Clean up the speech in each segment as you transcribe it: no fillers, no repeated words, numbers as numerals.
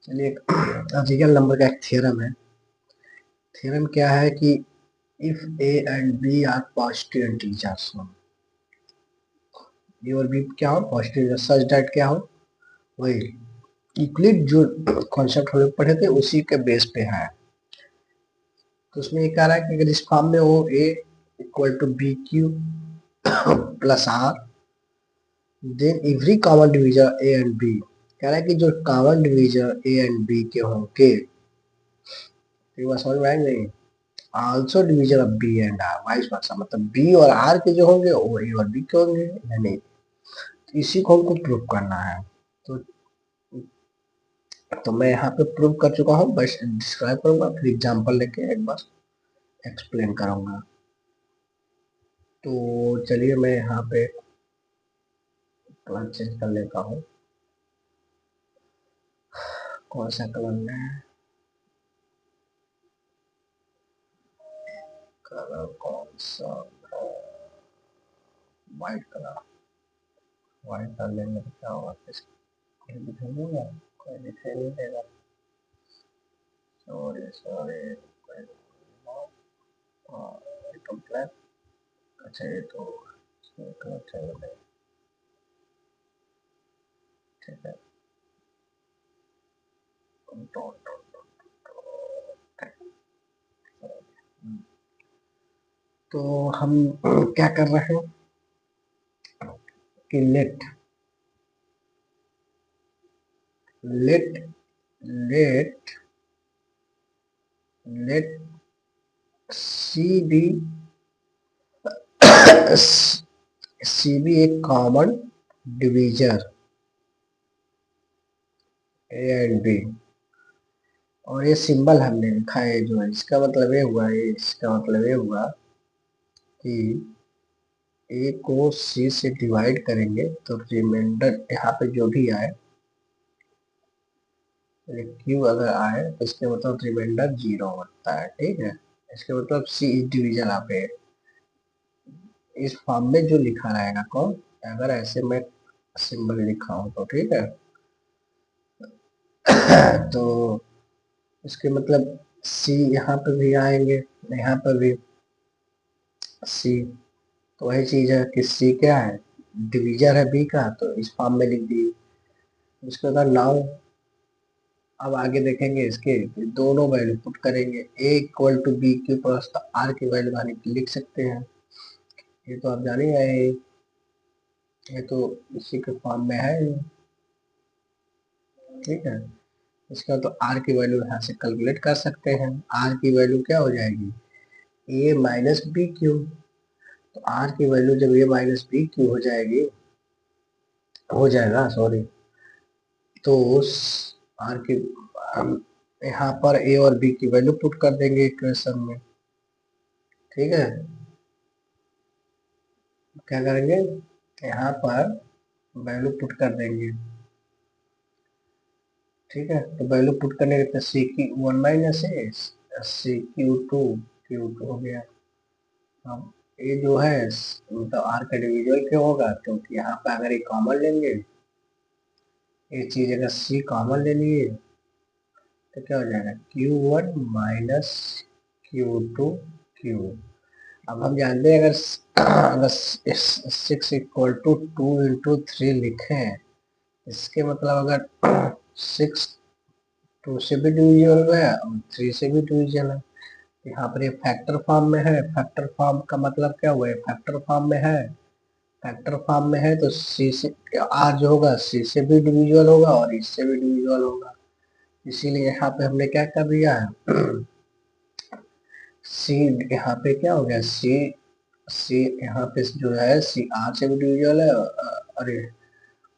चलिए एक real number का एक थ्योरम है। थ्योरम क्या है कि if A and B are positive integers हो, ए और बी क्या हो पॉजिटिव, सच दैट क्या हो, वही यूक्लिड जो कॉन्सेप्ट हम लोग पढ़े थे उसी के बेस पे है। तो उसमें ये कह रहा है कि अगर इस फॉर्म में हो A equal to B Q plus R, then every common divisor A and B, कह रहा है कि जो common divisor A and B के होंगे, ये बात समझ में आएंगे नहीं, also division of B and R vice versa, मतलब बी और आर के जो होंगे वो ए और बी के होंगे या नहीं, तो इसी को हमको प्रूव करना है। तो मैं यहाँ पे प्रूव कर चुका हूँ, बस डिस्क्राइब करूंगा फिर एग्जांपल लेके एक बार एक्सप्लेन करूंगा। तो चलिए मैं यहाँ पे कलर चेंज कर लेता हूँ, कौन सा कलर है, कलर कौन सा, व्हाइट कलर, व्हाइट कर लेंगे तो क्या होगा, कोई दिखाई नहीं देगा, कोई दिखाई नहीं देगा, सॉरी सॉरी, कंप्लेन, अच्छा ये तो कलर चाहिए, ठीक है, तो हम क्या कर रहे हैं कि let let let let C B C B एक common divisor A and B, और ये सिंबल हमने लिखा है जो है, इसका मतलब ये हुआ, इसका मतलब ये हुआ कि ए को सी से डिवाइड करेंगे तो रिमाइंडर यहाँ पे जो भी आए, क्यू अगर आए तो इसके मतलब रिमाइंडर 0 होता है, ठीक है। इसके मतलब सी डिवीजन आप इस फॉर्म में जो लिखा रहेगा कौन, अगर ऐसे मैं सिंबल लिखा हूं तो ठीक है तो इसके मतलब सी यहाँ पे भी आएंगे, यहाँ पर भी सी, तो वही चीज है कि सी क्या है, डिवीजर है बी का, तो इस फॉर्म में लिख दी। उसके बाद नाउ अब आगे देखेंगे इसके दोनों वैल्यू पुट करेंगे, A equal to B Q plus R की वैल्यू आने की लिख सकते हैं, ये तो आप जाने गए, ये तो इसी के फॉर्म में है, ठीक है। इसका तो आर की वैल्यू यहाँ से कैलकुलेट कर सकते हैं, आर की वैल्यू क्या हो जाएगी, ए माइनस बी क्यू, तो आर की वैल्यू जब ए माइनस बी क्यू हो जाएगी, हो जाएगा सॉरी, तो आर की हम यहाँ पर ए और बी की वैल्यू पुट कर देंगे इक्वेशन में, ठीक है। क्या करेंगे, यहाँ पर वैल्यू पुट कर देंगे, ठीक है। तो वैल्यू पुट करने के बाद सी की 1 minus A, C Q two हो गया। अब ये जो है मतलब आर का डिविजल क्यों होगा, क्योंकि यहाँ पे अगर ये कॉमन लेंगे, ये चीज अगर सी कॉमन ले लिए तो क्या हो जाएगा, Q1 माइनस Q2 क्यू। अब हम जानते हैं अगर 6 इक्वल टू 2 into 3 लिखे, इसके मतलब अगर 6 2 से भी डिविजिबल है और 3 से भी डिविजिबल है, यहाँ पर ये फैक्टर फॉर्म में है, फैक्टर फॉर्म का मतलब क्या हुआ है, फैक्टर फॉर्म में है, फैक्टर फॉर्म में है तो सी से आर जो होगा सी से भी डिविजिबल होगा और इससे भी डिविजिबल होगा, इसीलिए यहाँ पे हमने क्या कर दिया है सी, यहाँ पे क्या हो गया सी, सी यहाँ पे जो है सी आर से भी डिविजिबल है, अरे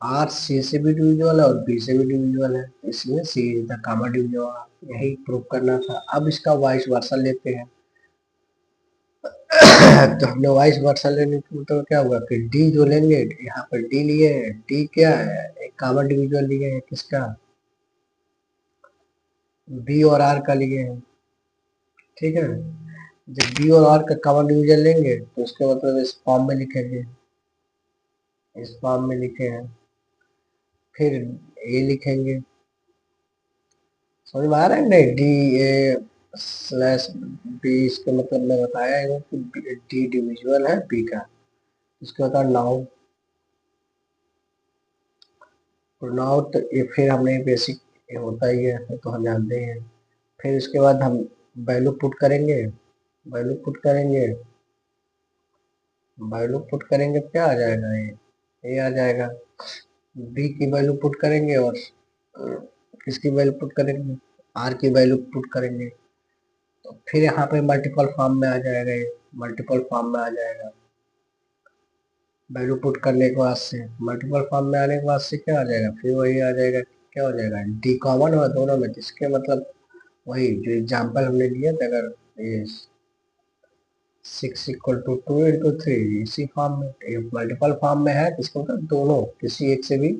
आर सी से भी डिविजिबल है और बी से भी डिविजिबल है, इसलिए सी इज द कॉमन डिविजिबल, यही प्रूव करना था। अब इसका वाइस वर्सा लेते हैं तो हमने वाइस वर्सा लेने के मतलब क्या हुआ कि डी जो लेंगे, यहाँ पर डी लिए, डी क्या है, एक कॉमन डिविजिबल लिए हैं किसका, बी और आर का लिए हैं, ठीक है। जब बी और आर का कॉमन डिविजन लेंगे तो उसके मतलब इस फॉर्म में लिखेंगे, इस फॉर्म में लिखे हैं, फिर ए लिखेंगे, समझ में आ रहा है? नहीं, डी ए स्लैश बी, इसका मतलब मैं बताया है कि डी डिविजुअल है बी का। इसके बाद नाउ, नाउ तो ये फिर हमने बेसिक ये होता ही है तो हम जानते हैं। फिर इसके बाद हम वैल्यू पुट करेंगे, वैल्यू पुट करेंगे, वैल्यू पुट करेंगे, क्या आ जाएगा? ये आ जाएगा। बी की वैल्यू पुट करेंगे और किसकी वैल्यू पुट करेंगे? आर की वैल्यू पुट करेंगे। तो फिर यहाँ पे मल्टीपल फॉर्म में आ जाएगा, ये मल्टीपल फॉर्म में आ जाएगा। वैल्यू पुट करने के बाद से मल्टीपल फॉर्म में आने के बाद से क्या आ जाएगा? फिर वही आ जाएगा, क्या हो जाएगा? डी कॉमन हुआ दोनों में, जिसके मतलब वही जो एग्जाम्पल हमने लिया था, अगर ये 6 इक्वल टू 2 into 3, इसी फॉर्म में मल्टीपल फॉर्म में है, इसका मतलब दोनों किसी एक से भी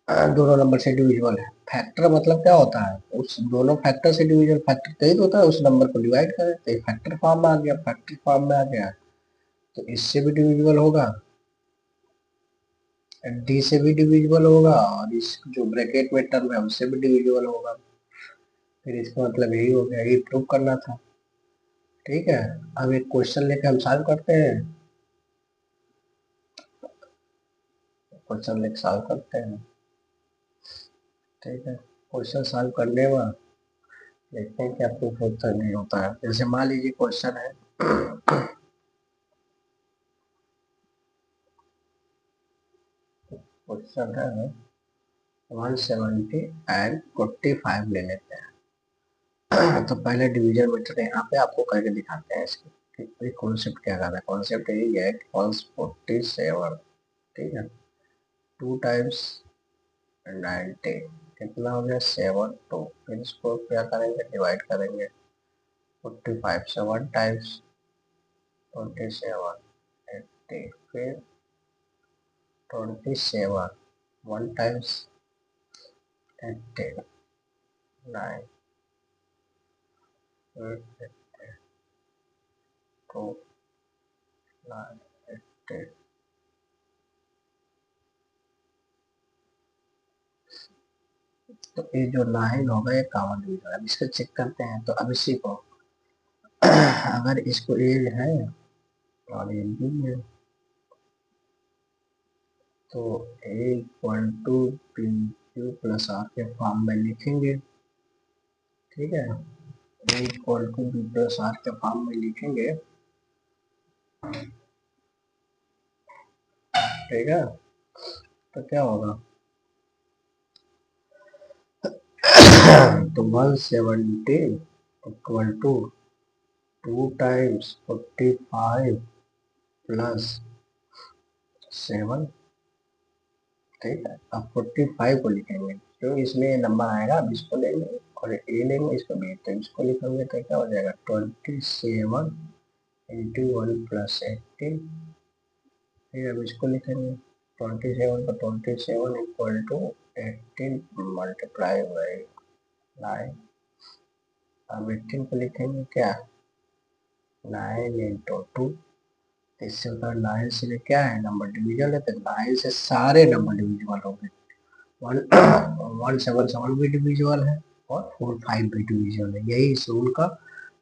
दोनों नंबर से डिविजिबल है। फैक्टर मतलब क्या होता है? उस दोनों फैक्टर से डिविजन, फैक्टर तेज होता है, उस नंबर को डिवाइड करें तो ये फैक्टर फॉर्म में आ गया, फैक्टर फॉर्म में आ गया तो इससे भी डिविजिबल होगा, डी से भी डिविजिबल होगा, और इस जो ब्रैकेट में टर्म है उससे भी डिविजिबल होगा। फिर इसका मतलब यही हो गया, ये प्रूव करना था। ठीक है, अब एक क्वेश्चन लेके हम सॉल्व करते हैं, क्वेश्चन लेके सॉल्व करते हैं। ठीक है, क्वेश्चन सॉल्व करने में देखते हैं क्या प्रूफ होता है नहीं होता है। जैसे मान लीजिए क्वेश्चन है क्वेश्चन है 170 एंड 45 ले लेते हैं। तो पहले डिवीजन मेथड यहाँ पे आपको करके दिखाते हैं इसकी कॉन्सेप्ट क्या कर रहा है। कॉन्सेप्ट यही है कि 147, ठीक है, 2 टाइम्स 90 कितना हो गया? 7 2। फिर इसको क्या करेंगे? डिवाइड करेंगे 45 से, 1 टाइम्स 27 80, फिर 27 1 टाइम्स 80 9 8 2 9 80। तो ये जो 9 होगा ये कॉमन डिवीजन है। अब इसको चेक करते हैं। तो अब इसी को अगर इसको ए है और ये बी है, तो A equal to P Q plus R के फॉर्म में लिखेंगे। ठीक है, A equal to B plus R के फॉर्म में लिखेंगे। ठीक है, तो क्या होगा? तो 170 इक्वल टू 2 टाइम्स 45 प्लस 7। ठीक है, अब 45 को लिखेंगे, जो इसमें नंबर आएगा अब इसको लेंगे और ए लेंगे, इसको बी, तो इसको लिखेंगे तो क्या हो जाएगा? 27 इंटू 1 प्लस 18। फिर अब इसको लिखेंगे 27 को, 27 इक्वल टू 18 मल्टीप्लाई बाई 9। अब 18 को लिखेंगे क्या? 9 इंटू 2। इससे होता है 9 से क्या है? नंबर डिविजन है, तो 9 से सारे नंबर डिविजिबल हो गए। 177 भी डिविजिबल है और 45 भी डिविजिबल है। यही इस रूल का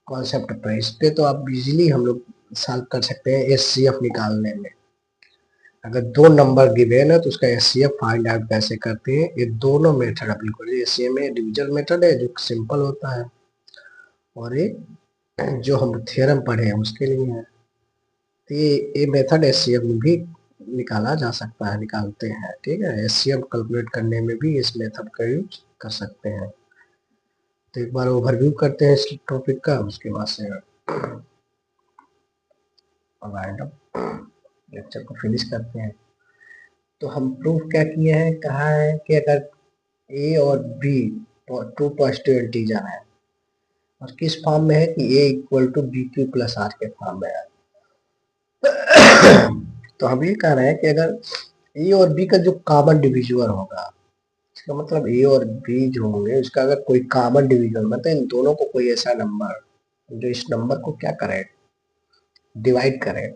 कॉन्सेप्ट है। इस पे तो आप इजीली हम लोग सॉल्व कर सकते हैं एचसीएफ निकालने में। अगर दो नंबर गिवन है तो उसका एचसीएफ फाइंड आउट कैसे करते हैं, ये दोनों मेथड अप्लीकेबल है। एचसीएफ में डिविजन मेथड है जो सिंपल होता है, और एक जो हम थ्योरम पढ़े हैं उसके लिए है। तो ये मेथड एचसीएफ में भी निकाला जा सकता है, निकालते हैं। ठीक है, एचसीएफ कैलकुलेट करने में भी इस मेथड का यूज कर सकते हैं। तो एक बार ओवरव्यू करते हैं इस टॉपिक का, उसके बाद से लेक्चर को फिनिश करते हैं। तो हम प्रूफ क्या किए हैं? कहा है कि अगर ए और बी टू पॉजिटिव इंटीजर है और किस फॉर्म में है कि A equal to B Q plus R के फॉर्म में है, तो हम ये कह रहे हैं कि अगर ए और बी का जो कॉमन डिविजुअल होगा, इसका मतलब ए और बी जो होंगे उसका अगर कोई कॉमन डिविजुअल, मतलब इन दोनों को कोई ऐसा नंबर जो इस नंबर को क्या करे? डिवाइड करे,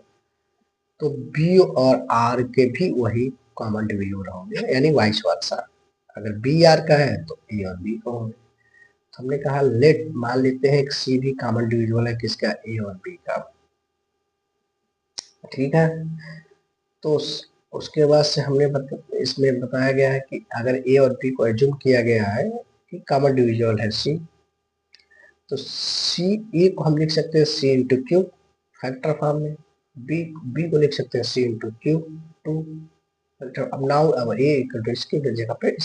तो बी और आर के भी वही कॉमन डिविजुअल होंगे, यानी वाइस वर्सा। अगर बी आर का है तो ए और बी का होंगे। हमने कहा लेट मान लेते हैं एक सी भी कॉमन डिविजिबल है किसका, ए और बी का, ठीक है। तो उसके बाद से हमने इसमें बताया गया है कि अगर ए और बी को एज्यूम किया गया है कि कॉमन डिविजिबल है सी, तो सी, ए को हम लिख सकते हैं सी इंटू क्यू फैक्टर फॉर्म में, बी बी को लिख सकते हैं सी इंटू क्यू टू फैक्टर। अब नाउ अब ए इक्वल टू इसकी जगह पे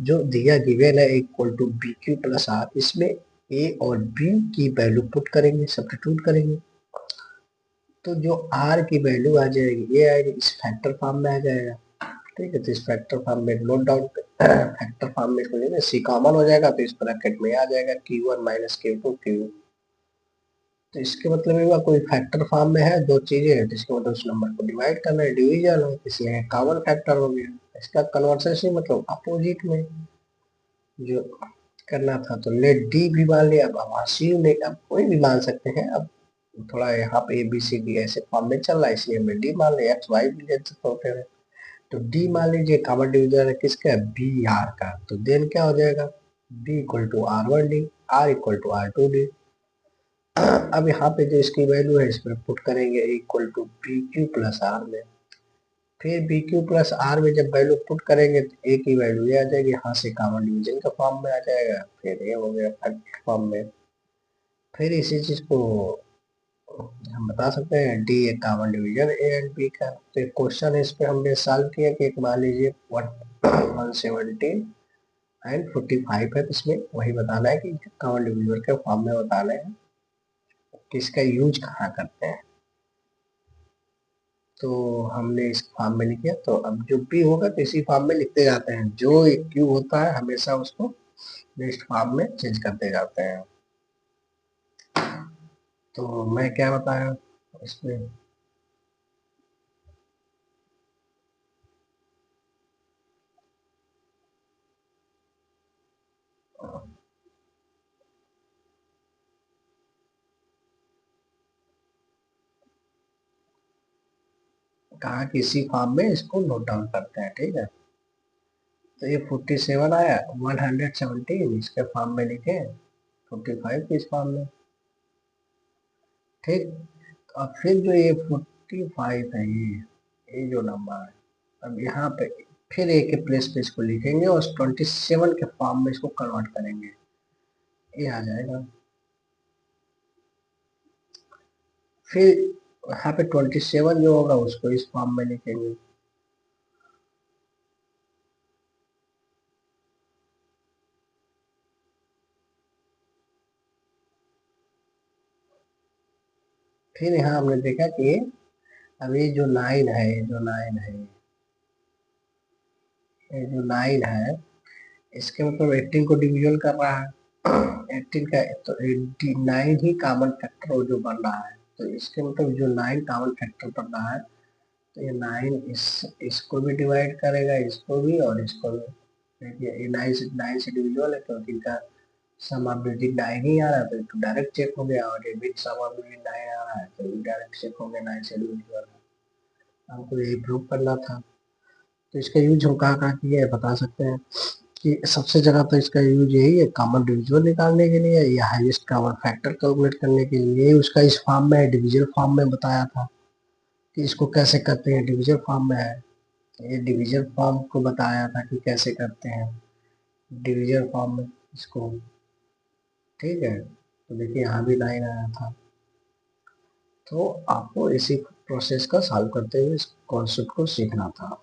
जो दिया गिवन है equal to B Q plus R, इसमें ए और बी की वैल्यू पुट करेंगे, सब्स्टिट्यूट करेंगे, तो जो आर की वैल्यू आ जाएगी ये आएगी इस फैक्टर फॉर्म में आ जाएगा, ठीक है। तो इस फैक्टर फॉर्म में नोट डाउन फैक्टर फॉर्म में इसको सी कॉमन हो जाएगा तो इस ब्रैकेट में आ जाएगा Q1 माइनस Q2 Q। तो इसके मतलब ये हुआ कोई फैक्टर फॉर्म में है दो चीजें हैं, तो इसके मतलब उस नंबर को डिवाइड करना है, डिवीजन है, इसलिए कॉमन फैक्टर हो गया। इसका कन्वर्सेशन मतलब अपोजिट में जो करना था, तो लेट डी भी मान लिया, अब सी ने अब कोई भी मान सकते हैं, अब थोड़ा यहाँ पे ए बी सी डी ऐसे फॉर्म में चल रहा है इसलिए हमने डी मान लिया, एक्स वाई भी ले सकते हैं। तो डी मान लीजिए कॉमन डिविजन है किसका, बी आर का, तो देन क्या हो जाएगा B equal to R one D, R equal to R two D. अब यहाँ पे जो इसकी वैल्यू है इसमें पुट करेंगे equal to B Q plus R में, फिर बी क्यू प्लस आर में जब वैल्यू पुट करेंगे तो ए की वैल्यू ये आ जाएगी, यहाँ से कॉमन डिवीजन का फॉर्म में आ जाएगा, फिर ये हो गया फैक्टर फॉर्म में। फिर इसी चीज को हम बता सकते हैं D a common division A and B का। तो एक क्वेश्चन है इस पे हमने सॉल्व किया कि एक मान लीजिए 117 एंड 45 है, तो इसमें वही बताना है कि कॉमन डिविजन के फॉर्म में बताना है कि इसका यूज कहाँ करते हैं। तो हमने इस फॉर्म में लिखा, तो अब जो भी होगा तो इसी फॉर्म में लिखते जाते हैं, जो एक क्यू होता है हमेशा उसको नेक्स्ट फॉर्म में चेंज करते जाते हैं। तो मैं क्या बताया इसमें, कहा कि इसी फॉर्म में इसको नोट डाउन करते हैं, ठीक है। तो ये 47 आया, 117 इसके फॉर्म में लिखे, 45 इस फॉर्म में, ठीक। तो अब फिर जो ये 45 है ये जो नंबर है, अब यहाँ पे फिर ए के प्लेस पे इसको लिखेंगे और 27 के फॉर्म में इसको कन्वर्ट करेंगे, ये आ जाएगा। फिर यहाँ पे 27 जो होगा उसको इस फॉर्म में लिखेंगे, फिर यहाँ हमने देखा कि अब ये जो 9 है, ये जो 9 है, ये जो 9 है इसके मतलब 18 को डिवीजन कर रहा है, 18 का तो 89 ही कॉमन फैक्टर जो बन रहा है, तो इसके मतलब जो 9 कॉमन फैक्टर बन रहा है, तो ये 9 इसको भी डिवाइड करेगा, इसको भी और इसको भी। देखिए ये 9 से डिविजिबल है क्योंकि इनका सम ऑफ डिजिट 9 ही आ रहा है, तो डायरेक्ट चेक हो गया, और ये भी सम ऑफ डिजिट 9 आ रहा है तो डायरेक्ट चेक हो गया 9 से डिविजिबल है। हमको यही प्रूव करना था। तो इसका यूज हम कहाँ कहाँ किए बता सकते हैं कि सबसे जगह तो इसका यूज यही है कॉमन डिविजन निकालने के लिए या हाईएस्ट कॉमन फैक्टर कैलकुलेट करने के लिए, उसका इस फॉर्म में डिविजन फॉर्म में बताया था कि इसको कैसे करते हैं, डिविजन फॉर्म में है, ये डिवीजन फॉर्म को बताया था कि कैसे करते हैं डिवीजन फॉर्म में इसको, ठीक है। तो देखिए यहाँ भी 9 आया था, तो आपको इसी प्रोसेस का सॉल्व करते हुए इस कॉन्सेप्ट को सीखना था।